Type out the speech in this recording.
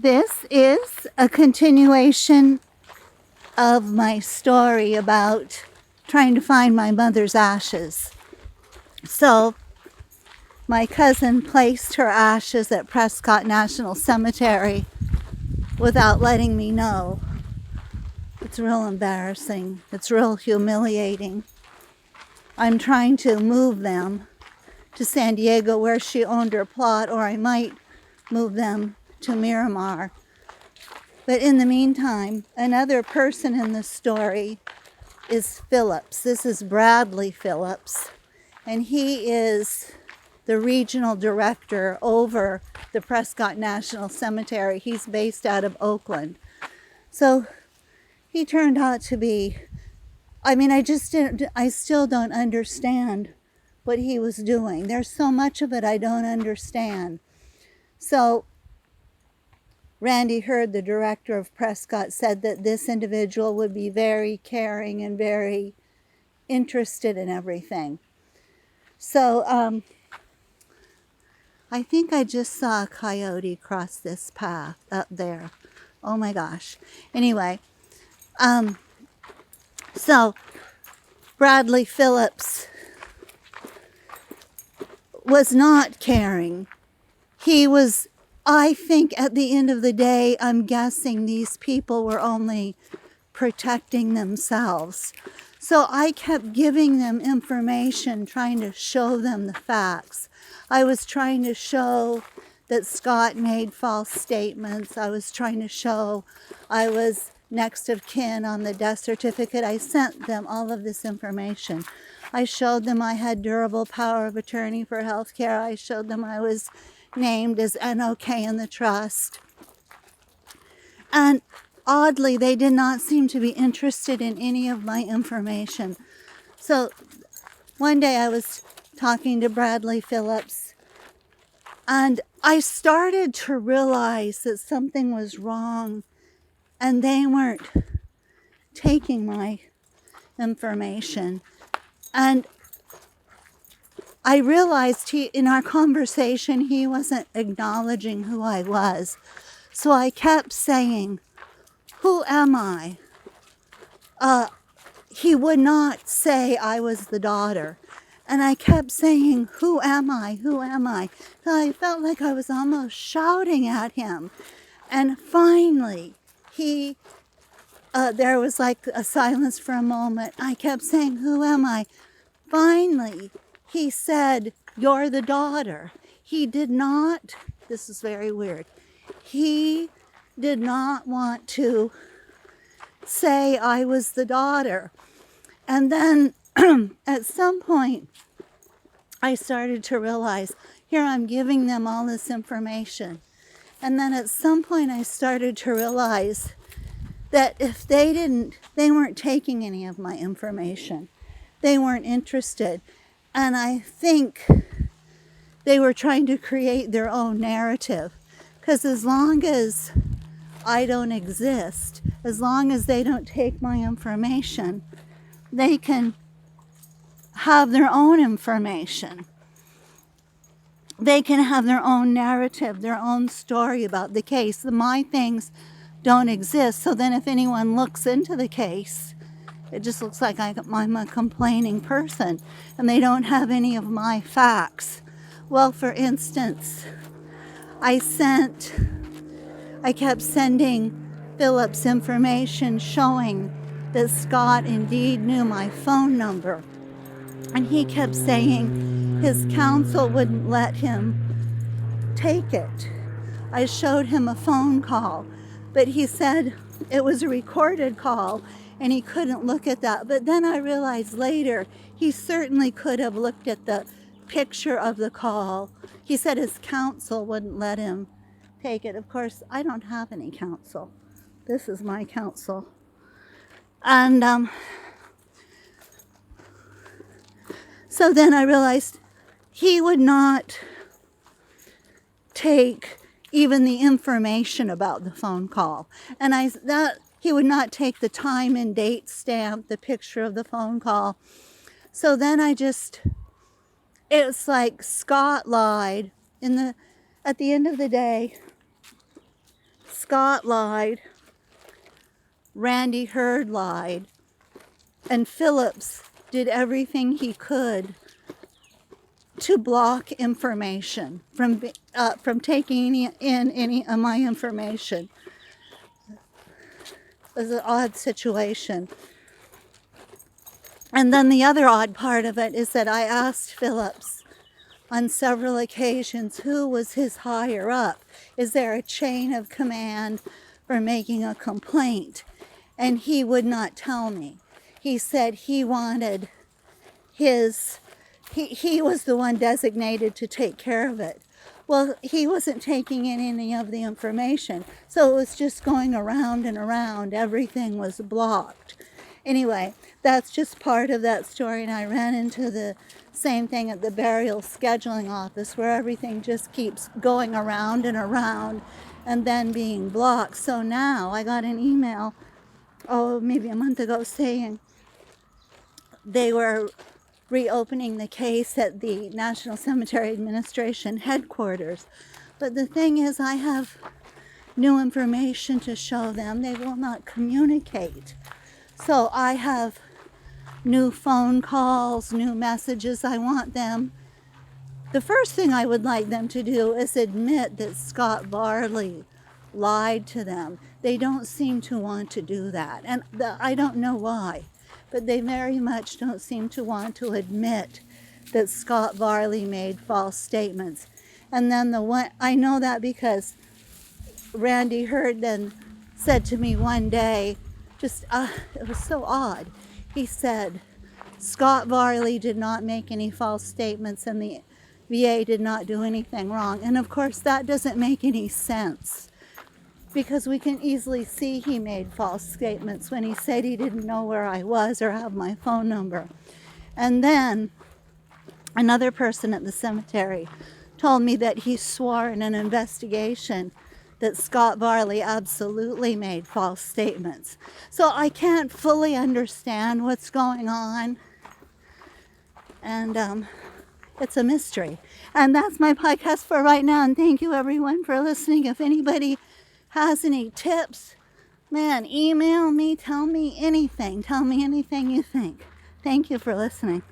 This is a continuation of my story about trying to find my mother's ashes. So, my cousin placed her ashes at Prescott National Cemetery without letting me know. It's real embarrassing. It's real humiliating. I'm trying to move them to San Diego where she owned her plot, or I might move them to Miramar. But in the meantime, another person in the story is Phillips. This is Bradley Phillips, and he is the regional director over the Prescott National Cemetery. He's based out of Oakland. So he turned out to be, I still don't understand what he was doing. There's so much of it I don't understand. So Randy Hurd, the director of Prescott, said that this individual would be very caring and very interested in everything. So I think I just saw a coyote cross this path up there. Oh my gosh. Anyway, so Bradley Phillips was not caring. He was, I think at the end of the day, I'm guessing these people were only protecting themselves. So I kept giving them information, trying to show them the facts. I was trying to show that Scott made false statements. I was trying to show I was next of kin on the death certificate. I sent them all of this information. I showed them I had durable power of attorney for health care. I showed them I was named as NOK in the trust. And oddly, they did not seem to be interested in any of my information. So one day I was talking to Bradley Phillips, and I started to realize that something was wrong, and they weren't taking my information. And I realized in our conversation, he wasn't acknowledging who I was. So I kept saying, "Who am I?" He would not say I was the daughter. And I kept saying, "Who am I? Who am I?" So I felt like I was almost shouting at him. And finally, there was like a silence for a moment. I kept saying, "Who am I?" Finally, he said, "You're the daughter." He did not, this is very weird, he did not want to say I was the daughter. And then at some point, I started to realize, here I'm giving them all this information. And then at some point, I started to realize that if they weren't taking any of my information. They weren't interested. And I think they were trying to create their own narrative. Because as long as I don't exist, as long as they don't take my information, they can have their own information. They can have their own narrative, their own story about the case. My things don't exist. So then if anyone looks into the case, it just looks like I'm a complaining person, and they don't have any of my facts. Well, for instance, I kept sending Phillips information showing that Scott indeed knew my phone number. And he kept saying his counsel wouldn't let him take it. I showed him a phone call, but he said it was a recorded call and he couldn't look at that. But then I realized later he certainly could have looked at the picture of the call. He said his counsel wouldn't let him take it. Of course, I don't have any counsel. This is my counsel. And so then I realized he would not take even the information about the phone call. And he would not take the time and date stamp, the picture of the phone call. So then it's like Scott lied. At the end of the day, Scott lied, Randy Hurd lied, and Phillips did everything he could to block information from taking in any of my information. It was an odd situation. And then the other odd part of it is that I asked Phillips on several occasions who was his higher up. Is there a chain of command for making a complaint? And he would not tell me. He said he wanted he was the one designated to take care of it. Well, he wasn't taking in any of the information, so it was just going around and around. Everything was blocked. Anyway, that's just part of that story, and I ran into the same thing at the burial scheduling office, where everything just keeps going around and around and then being blocked. So now I got an email, maybe a month ago, saying they were reopening the case at the National Cemetery Administration headquarters. But the thing is, I have new information to show them. They will not communicate. So I have new phone calls, new messages. I want them. The first thing I would like them to do is admit that Scott Varley lied to them. They don't seem to want to do that. And I don't know why, but they very much don't seem to want to admit that Scott Varley made false statements. And then I know that because Randy Hurd then said to me one day, it was so odd. He said, Scott Varley did not make any false statements and the VA did not do anything wrong. And of course that doesn't make any sense, because we can easily see he made false statements when he said he didn't know where I was or have my phone number. And then another person at the cemetery told me that he swore in an investigation that Scott Varley absolutely made false statements. So I can't fully understand what's going on. And it's a mystery. And that's my podcast for right now. And thank you everyone for listening. If anybody has any tips, man, email me, tell me anything. Tell me anything you think. Thank you for listening.